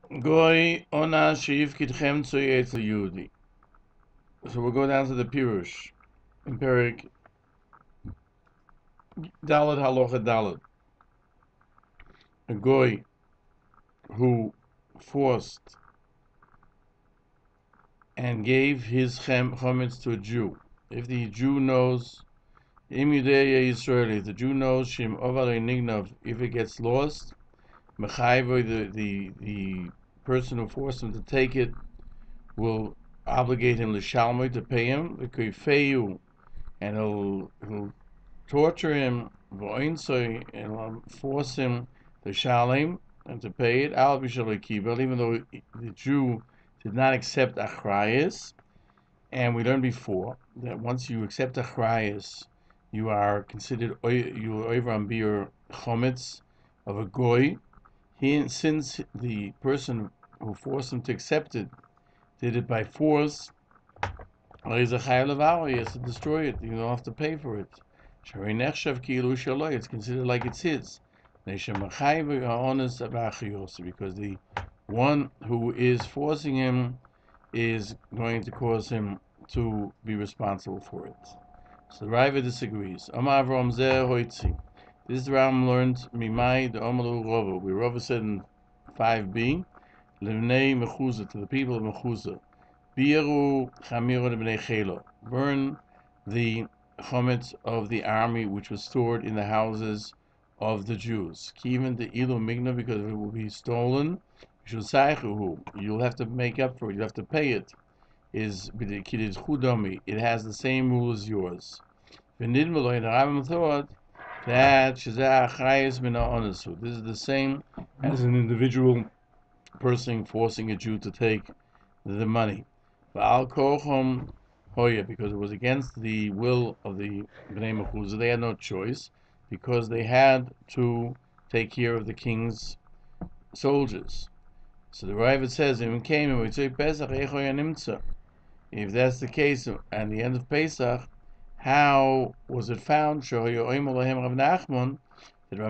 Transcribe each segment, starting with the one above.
Goy ona sheif kitchem tzoyetz Yehudi. So we'll go down to the Peirush in Perik Dalad Halacha Dalad. A goy who forced and gave his chametz to a Jew. If the Jew knows, im Yudei Yisrael, if the Jew knows shim ovar nignav, if it gets lost, mechayvo, the person who forced him to take it will obligate him l'shalmoi, to pay him the kifeyu, and he'll torture him v'oinsoy, and he'll force him to shalem and to pay it al b'shalei, even though the Jew did not accept achrayis. And we learned before that once you accept achrayis, you are considered you are over on beer chometz of a goy. Since the person who forced him to accept it did it by force, he's a chayav levav. He has to destroy it. You don't have to pay for it. It's considered like it's his. Because the one who is forcing him is going to cause him to be responsible for it. So the Rebbe disagrees. This Rambam learned Mimai the Omalu Rova. We Rova said in 5b, Levnei Mechuza, to the people of Mechuza, Biru Chamiro Bnei Chelo, burn the chametz of the army which was stored in the houses of the Jews. Even the Ilu Migna, because it will be stolen. You'll have to make up for it. You have to pay it. Is it has the same rule as yours. The Rambam thought that this is the same as an individual person forcing a Jew to take the money. Because it was against the will of the Bnei Mechuzah, they had no choice, because they had to take care of the king's soldiers. So the Ravid says, if that's the case, at the end of Pesach, how was it found? That Rav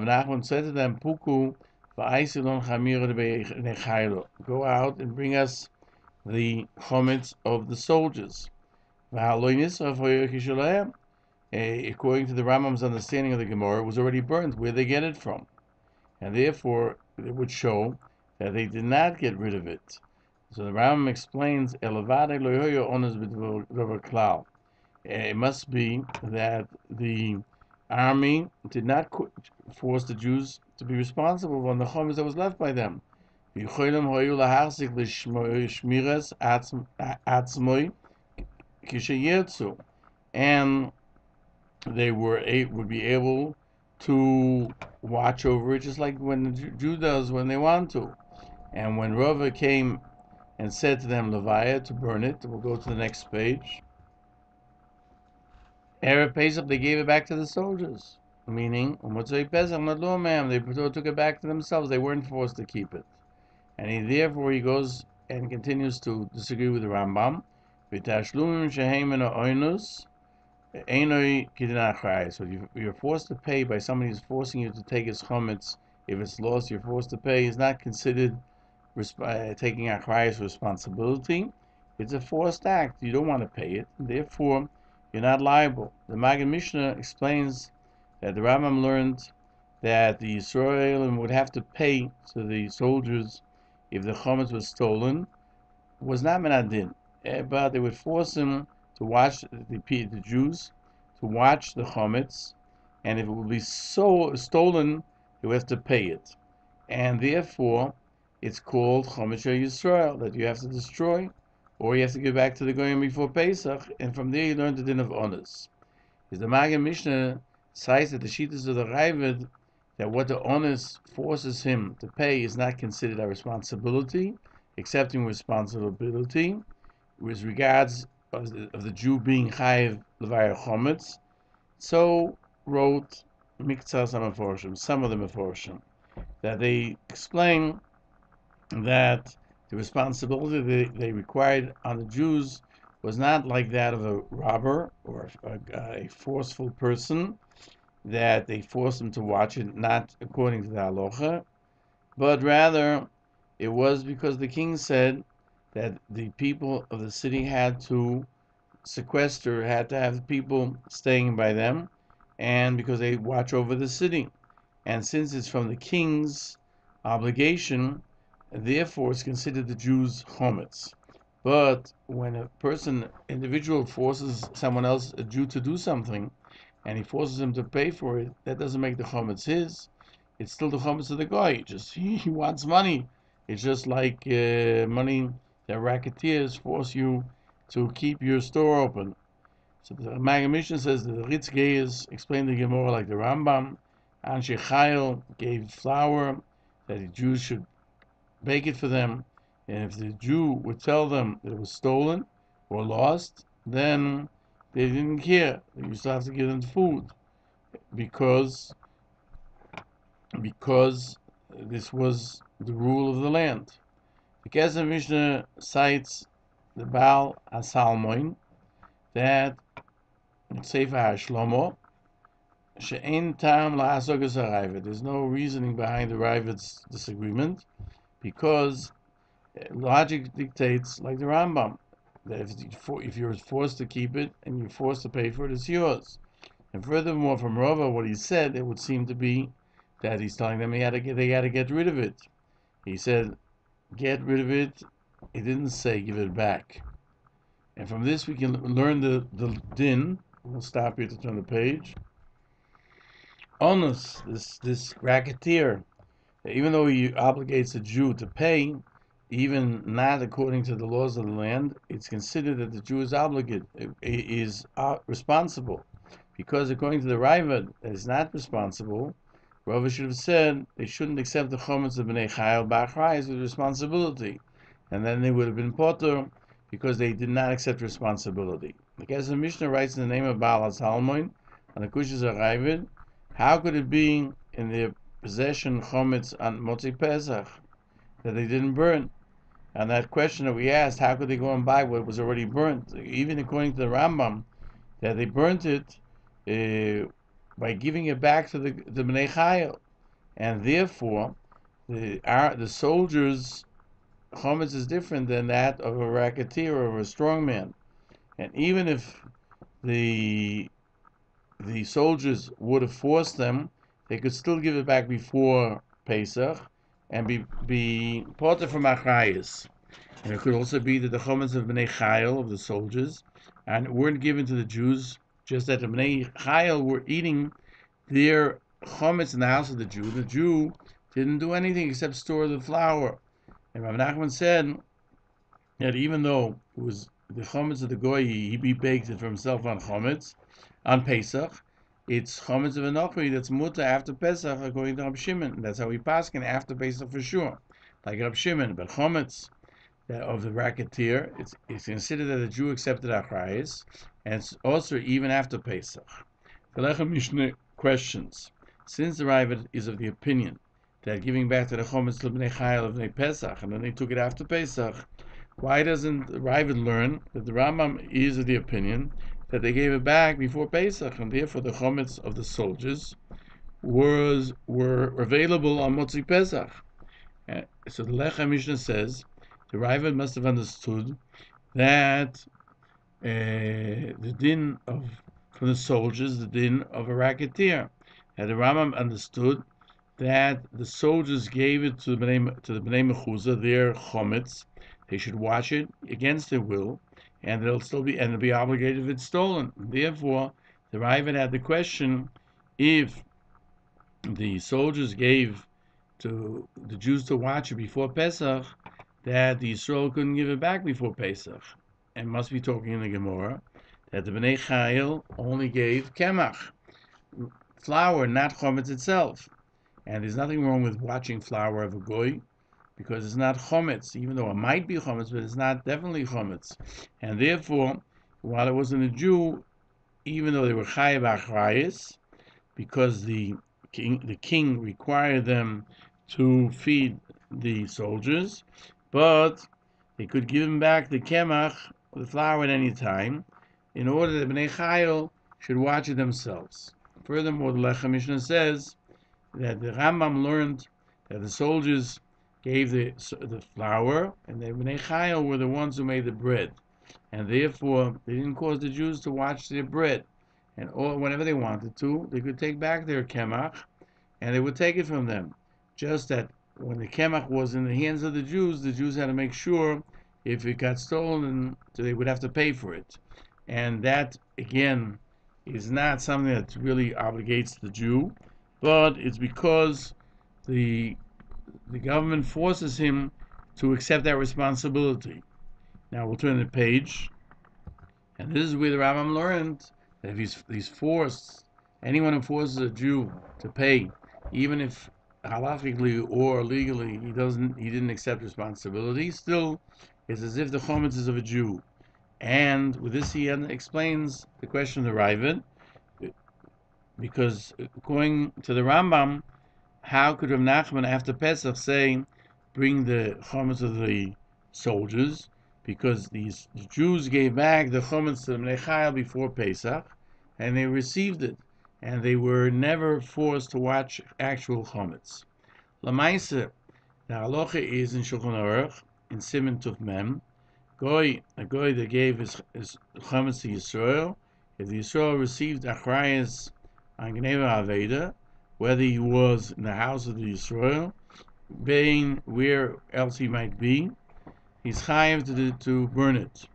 Nachman said to them, Puku, go out and bring us the chametz of the soldiers. According to the Rambam's understanding of the Gemara, it was already burned. Where they get it from? And therefore, it would show that they did not get rid of it. So the Rambam explains, it must be that the army did not force the Jews to be responsible for the chametz that was left by them. And they would be able to watch over it, just like when the Jew does when they want to. And when Rava came and said to them, Levaya, to burn it, we'll go to the next page. Erev Pesach, they gave it back to the soldiers. Meaning, they took it back to themselves. They weren't forced to keep it. And therefore he goes and continues to disagree with the Rambam. So you're forced to pay by somebody who's forcing you to take his chametz. If it's lost, you're forced to pay. It's not considered taking achrayas responsibility. It's a forced act. You don't want to pay it. Therefore, you're not liable. The Magen Mishnah explains that the Rambam learned that the Yisraelim would have to pay to the soldiers if the chametz was stolen. It was not menadin, but they would force them to watch the Jews to watch the chametz, and if it would be stolen, they would have to pay it, and therefore it's called Chametz Yisrael, that you have to destroy, or you have to give back to the goyim before Pesach, and from there you learn the din of honors. Is the Magen Mishnah cites that the shittas of the Ravid, that what the honors forces him to pay is not considered a responsibility, accepting responsibility with regards of the Jew being chayiv levayah chometz. So wrote Miktzah Meforshim, some of the Meforshim, that they explain that the responsibility they required on the Jews was not like that of a robber or a forceful person, that they forced them to watch it not according to the halacha, but rather It was because the king said that the people of the city had to sequester, had to have people staying by them, and because they watch over the city. And since it's from the king's obligation, therefore it's considered the Jews' chometz. But when a individual forces someone else, a Jew, to do something, and he forces him to pay for it, that doesn't make the chometz his. It's still the chometz of the guy. Just he wants money. It's just like money that racketeers force you to keep your store open. So the Maggid Mishnah says that the Ritz Geyes explained the Gemara like the Rambam. Anshe Chayil gave flour that the Jews should bake it for them, and if the Jew would tell them that it was stolen or lost, then they didn't care. You still have to give them food because this was the rule of the land. The Kesef Mishnah cites the Baal HaSalmoin that Sefer HaShlomo she'ein tam la'asogas ha'Rayvad. There's no reasoning behind the Rayvad's disagreement because logic dictates, like the Rambam, that if you're forced to keep it and you're forced to pay for it, it's yours. And furthermore, from Rava, what he said, it would seem to be that he's telling them they had to get rid of it. He said, get rid of it. He didn't say give it back. And from this we can learn the din. We'll stop here to turn the page. Onus, this racketeer, even though he obligates a Jew to pay, even not according to the laws of the land, it's considered that the Jew is responsible. Because according to the Rayvad, that is not responsible, Rava should have said they shouldn't accept the chometz of Bnei Chayil B'Achrayis with responsibility. And then they would have been potter because they did not accept responsibility. The Kesef Mishnah writes in the name of Baal HaSalmoin on the Kushas HaRayvad, how could it be in their possession chometz on Motzi Pesach that they didn't burn? And that question that we asked, how could they go and buy what was already burnt? Even according to the Rambam, that they burnt it by giving it back to the Bnei Chayil, and therefore the soldiers' chometz is different than that of a racketeer or a strongman. And even if the soldiers would have forced them, they could still give it back before Pesach and be potter from Achrayis. And it could also be that the chometz of Bnei Chayil, of the soldiers, and weren't given to the Jews, just that the Bnei Chayil were eating their chometz in the house of the Jew. The Jew didn't do anything except store the flour. And Rav Nachman said that even though it was the chometz of the goy, he baked it for himself on chometz, on Pesach, it's chometz of a nochri that's muta after Pesach according to Rab Shimon. That's how we paskin after Pesach for sure, like Rab Shimon. But chometz of the racketeer, it's considered that the Jew accepted Achrayis, and it's also even after Pesach. The Lechem Mishnah questions, since the Rayvad is of the opinion that giving back to the chometz to Bnei Chayil of Bnei Pesach, and then they took it after Pesach, why doesn't the Rayvad learn that the Rambam is of the opinion that they gave it back before Pesach, and therefore the chometz of the soldiers were available on Motzi Pesach? So the Lechem Mishnah says the Rayvad must have understood that the din from the soldiers, the din of a racketeer. And the Rambam understood that the soldiers gave it to the Bnei Mechuzah, their chometz. They should watch it against their will, and they'll be obligated if it's stolen. Therefore, the Rayvad had the question: if the soldiers gave to the Jews to watch it before Pesach, that the Yisrael couldn't give it back before Pesach, and must be talking in the Gemara that the Bnei Chayil only gave kemach, flour, not chometz itself. And there's nothing wrong with watching flour of a goy, because it's not chometz, even though it might be chometz, but it's not definitely chometz. And therefore, while it wasn't a Jew, even though they were chayav achrayis, because the king required them to feed the soldiers, but they could give them back the kemach, the flour, at any time, in order that Bnei Chayil should watch it themselves. Furthermore, the Lechem Mishnah says that the Rambam learned that the soldiers gave the flour, and the Bnei Chayil were the ones who made the bread. And therefore, they didn't cause the Jews to watch their bread. And whenever they wanted to, they could take back their kemach, and they would take it from them. Just that when the kemach was in the hands of the Jews had to make sure if it got stolen, they would have to pay for it. And that, again, is not something that really obligates the Jew, but it's because the government forces him to accept that responsibility. Now we'll turn the page, and this is where the Rambam learned that if he's forced, anyone who forces a Jew to pay, even if halachically or legally he didn't accept responsibility, still it's as if the chometz is of a Jew. And with this he explains the question of the Rae Gann, because according to the Rambam, how could Rav Nachman after Pesach say, bring the chometz of the soldiers? Because the Jews gave back the chometz to the Bnei Chayil before Pesach, and they received it, and they were never forced to watch actual chometz. Lamaisa, the halacha is in Shulchan Aruch, in Siman Tuf Mem, a goy that gave his chometz to Yisrael, if the Yisrael received achrayas on Gneva Aveda, whether he was in the house of the Yisrael, being where else he might be, he's chayav to burn it.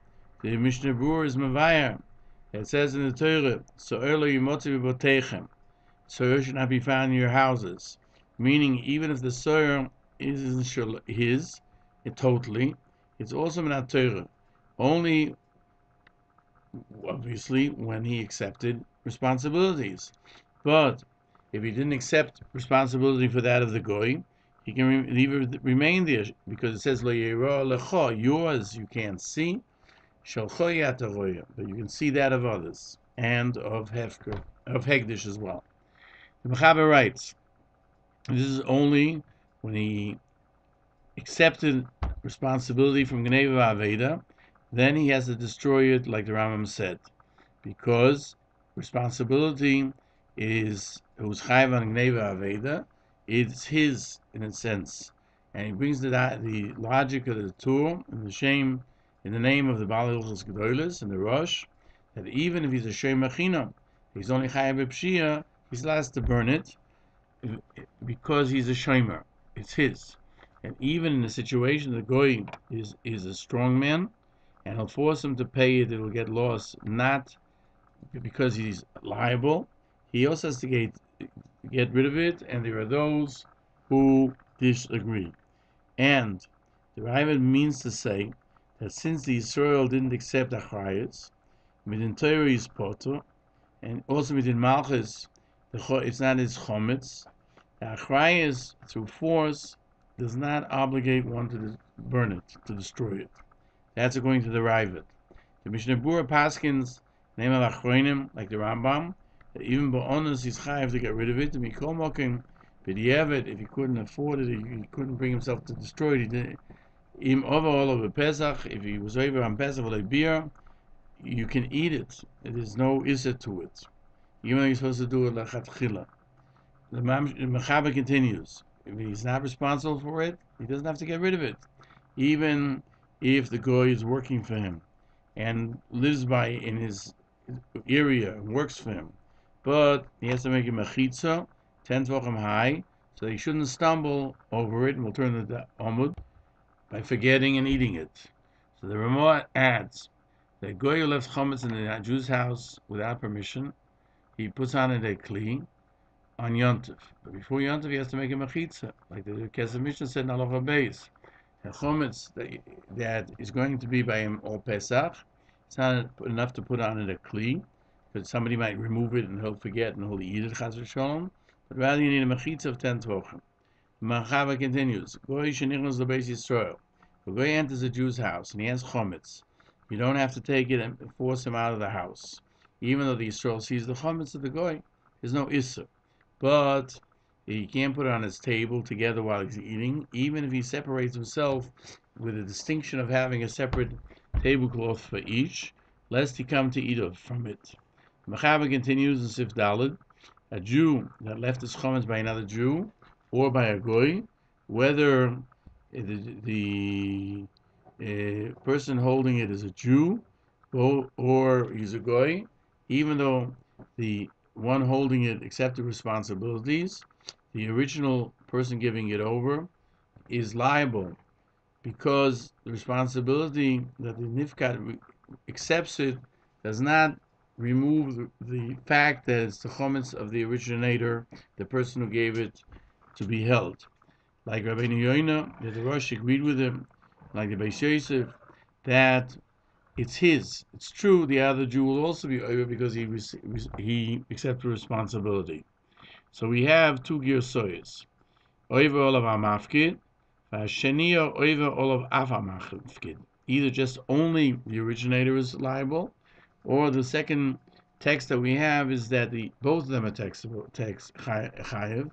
The Mishnah Berurah is mavayar. It says in the Torah, "So'er lo yimotzi b'botechem." So'er should not be found in your houses. Meaning, even if the so'er isn't his, totally, it's also not Torah. Only, obviously, when he accepted responsibilities. But if he didn't accept responsibility for that of the goy, he can remain there, because it says lo yera lecha, yours you can't see, shalcho yataroya, but you can see that of others, and of hegdish as well. The Mechaber writes, this is only when he accepted responsibility from Gneva Aveda, then he has to destroy it, like the Rambam said, because responsibility is who's chayv on Gneva Aveda, it's his in a sense, and he brings the logic of the Torah and the shame in the name of the Baal Hilchos Gedolos and the Rosh, that even if he's a shem machina, he's only chayv b'pshia, he's allowed to burn it because he's a shomer. It's his, and even in the situation the goy is a strong man, and he'll force him to pay it. It'll get lost, not because he's liable. He also has to get rid of it, and there are those who disagree. And the Rae Gann means to say that since the Yisrael didn't accept achrayas, midin Torah is potter, and also midin malchus, it's not his chometz. The achrayas through force does not obligate one to burn it, to destroy it. That's according to the Rae Gann. The Mishnah Berurah paskins name of achronim, like the Rambam, that even ba'onos he's chayav to get rid of it. And mikol mokim b'diavad, if he couldn't afford it, he couldn't bring himself to destroy it. He did. Im over all over Pesach, if he was over on Pesach with a beer, you can eat it. There's no issa to it, even though you're supposed to do it lechatchila. The Mechaber continues, if he's not responsible for it, he doesn't have to get rid of it, even if the goy is working for him and lives in his area and works for him. But he has to make a mechitza 10 tefachim high, so he shouldn't stumble over it, and we'll turn the Amud, by forgetting and eating it. So the Ramah adds that goy who left chometz in the Jew's house without permission, he puts on it a kli on Yontif. But before Yontif, he has to make a mechitza, like the Kesef Mishnah said in Halacha Beis. The chometz that is going to be by him all Pesach, it's not enough to put on it a kli, because somebody might remove it and he'll forget and he'll eat it, chas v'sholom. But rather you need a mechitza of 10 tefachim. Mechaber continues, goy shenichnos lebeis Yisrael. If a goy enters a Jew's house and he has chometz, you don't have to take it and force him out of the house. Even though the Yisrael sees the chometz of the goy, there's no issur. But he can't put it on his table together while he's eating, even if he separates himself with the distinction of having a separate tablecloth for each, lest he come to eat from it. Mechaber continues in Sif Daled, a Jew that left his chometz by another Jew or by a goy, whether the person holding it is a Jew, or he's a goy, even though the one holding it accepted responsibilities, the original person giving it over is liable, because the responsibility that the nifkat accepts it does not remove the fact that it's the chometz of the originator, the person who gave it, to be held. Like Rabbeinu Yoina, the Rosh agreed with him, like the Beis Yosef, that it's his. It's true, the other Jew will also be over because he accepted responsibility. So we have two girsoyes. Over olav hamafkid, v'hasheniya over olav af hamafkid. Either just only the originator is liable, or the second text that we have is that both of them are text chayev,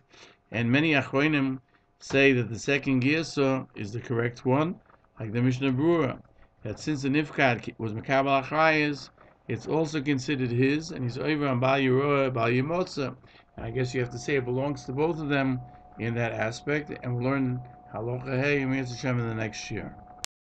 and many achronim say that the second girsa is the correct one, like the Mishnah Berurah, that since the nifkat was mekabel achrayes, it's also considered his, and he's over on bal yiroah, bal yimotza. And I guess you have to say it belongs to both of them in that aspect, and we'll learn halacha hey in the next year.